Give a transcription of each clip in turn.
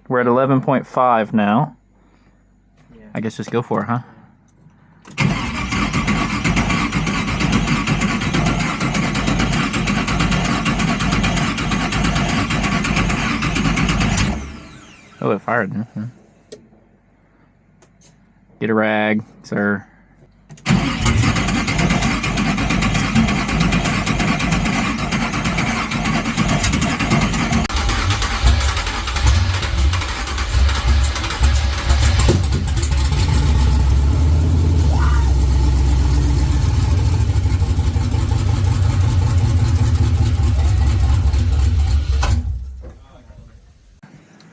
We're at 11.5 now. Yeah. I guess just go for it, huh? Oh, it fired. Mm-hmm. Get a rag, sir.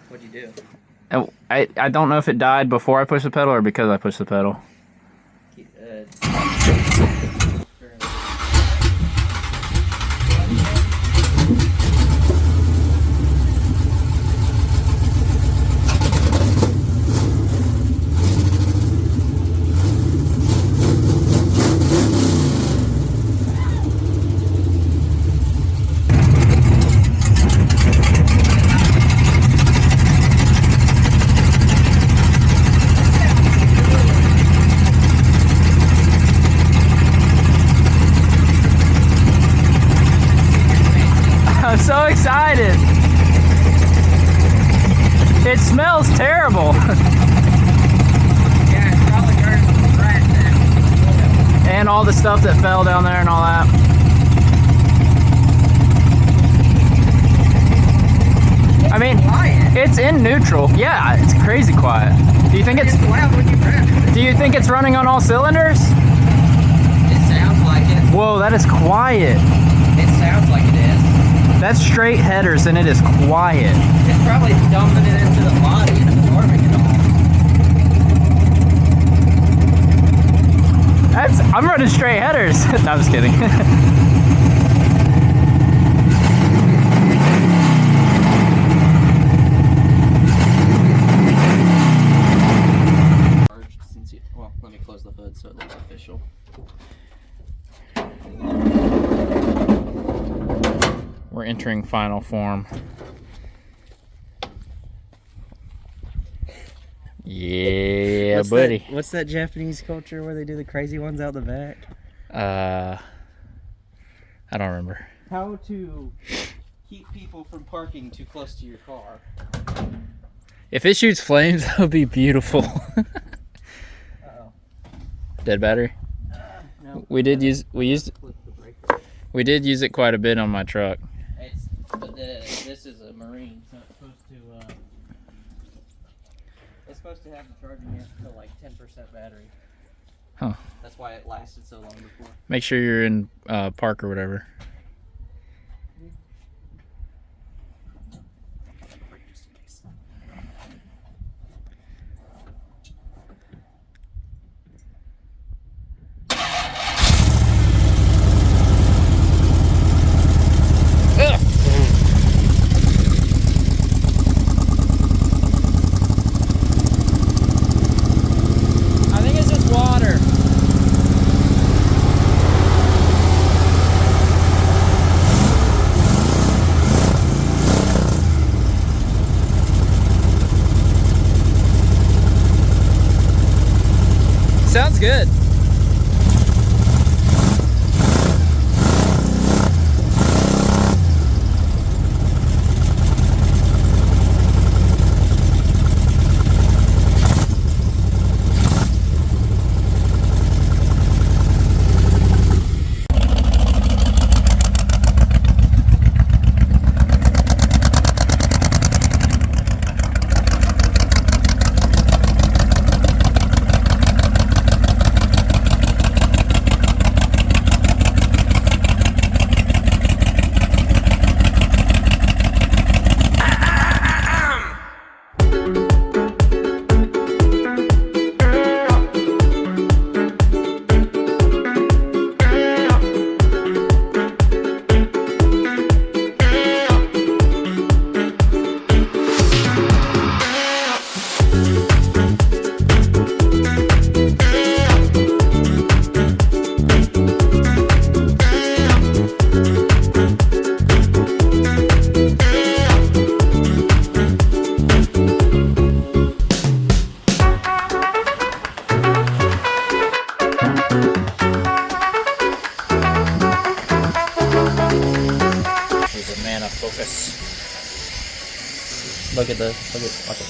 What'd you do? Oh, I don't know if it died before I pushed the pedal or because I pushed the pedal. I'm so excited. It smells terrible. Yeah, it's probably burning some rats now. And all the stuff that fell down there and all that. I mean, it's in neutral. Yeah, it's crazy quiet. Do you think it's loud when you rev it. Do you think it's running on all cylinders? It sounds like it. Whoa, that is quiet. It sounds like it is. That's straight headers and it is quiet. It's probably dumping it into the body and absorbing it all. I'm running straight headers. No, I'm just kidding. Well, let me close the hood so it looks official. We're entering final form. Yeah, buddy. What's that Japanese culture where they do the crazy ones out the back? I don't remember. How to keep people from parking too close to your car. If it shoots flames, that would be beautiful. Uh-oh. Dead battery? No. We did use it quite a bit on my truck. This is a Marine, so it's supposed to have the charging until like 10% battery. Huh. That's why it lasted so long before. Make sure you're in park or whatever. Just in case. I think it's just water. Sounds good. Look at this. Watch it.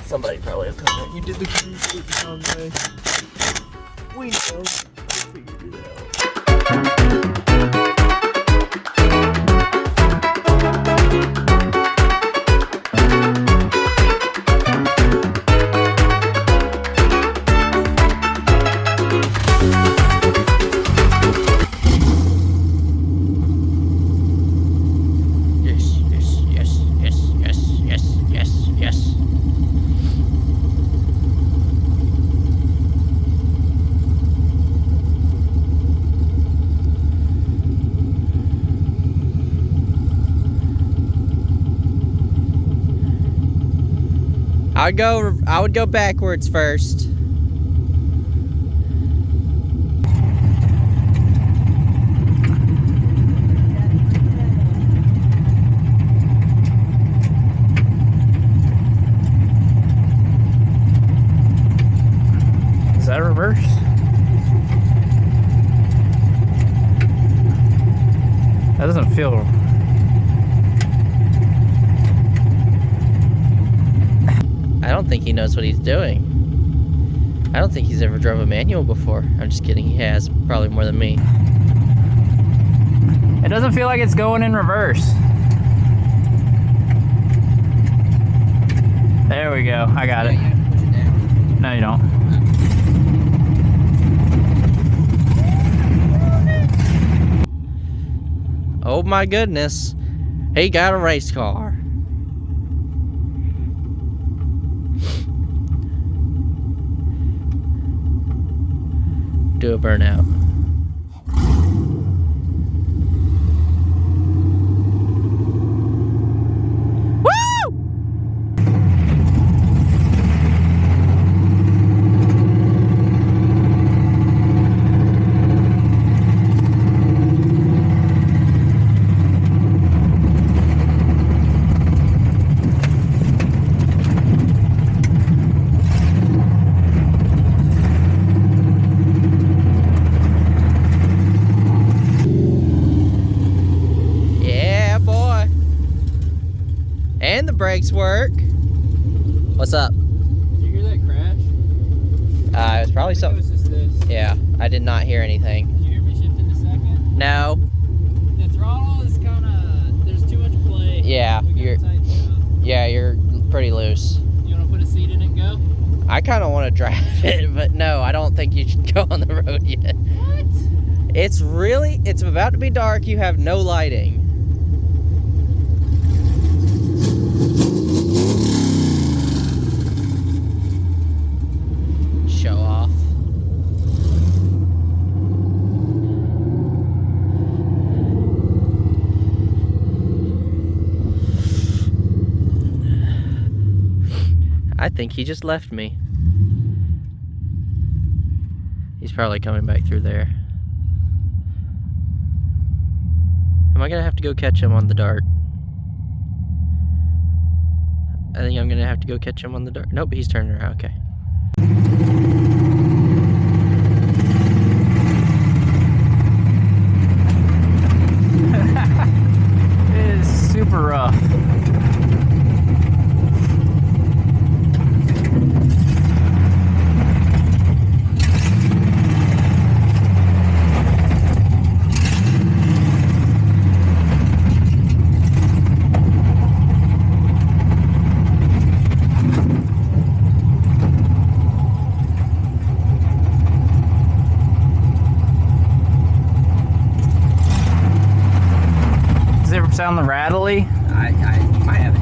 Somebody probably will comment. You did the cruise ship the wrong way. We know. I figured it out. Yes. I would go backwards first. Is that reverse? That doesn't feel. I don't think he knows what he's doing. I don't think he's ever drove a manual before. I'm just kidding, he has, probably more than me. It doesn't feel like it's going in reverse. There we go. I got it. No, you don't. Oh my goodness. He got a race car. Do a burnout. And the brakes work. What's up? Did you hear that crash? It was probably something. It was just this. Yeah, I did not hear anything. Did you hear me shift into second? No. The throttle is kind of, there's too much play. Yeah, you're pretty loose. You want to put a seat in it and go? I kind of want to drive it, but no, I don't think you should go on the road yet. What? It's about to be dark. You have no lighting. Show off. I think he just left me. He's probably coming back through there. Am I gonna have to go catch him on the dart? I think I'm gonna have to go catch him on the dart. Nope, he's turning around. Okay. It is super rough. Is sound the rattly? I might have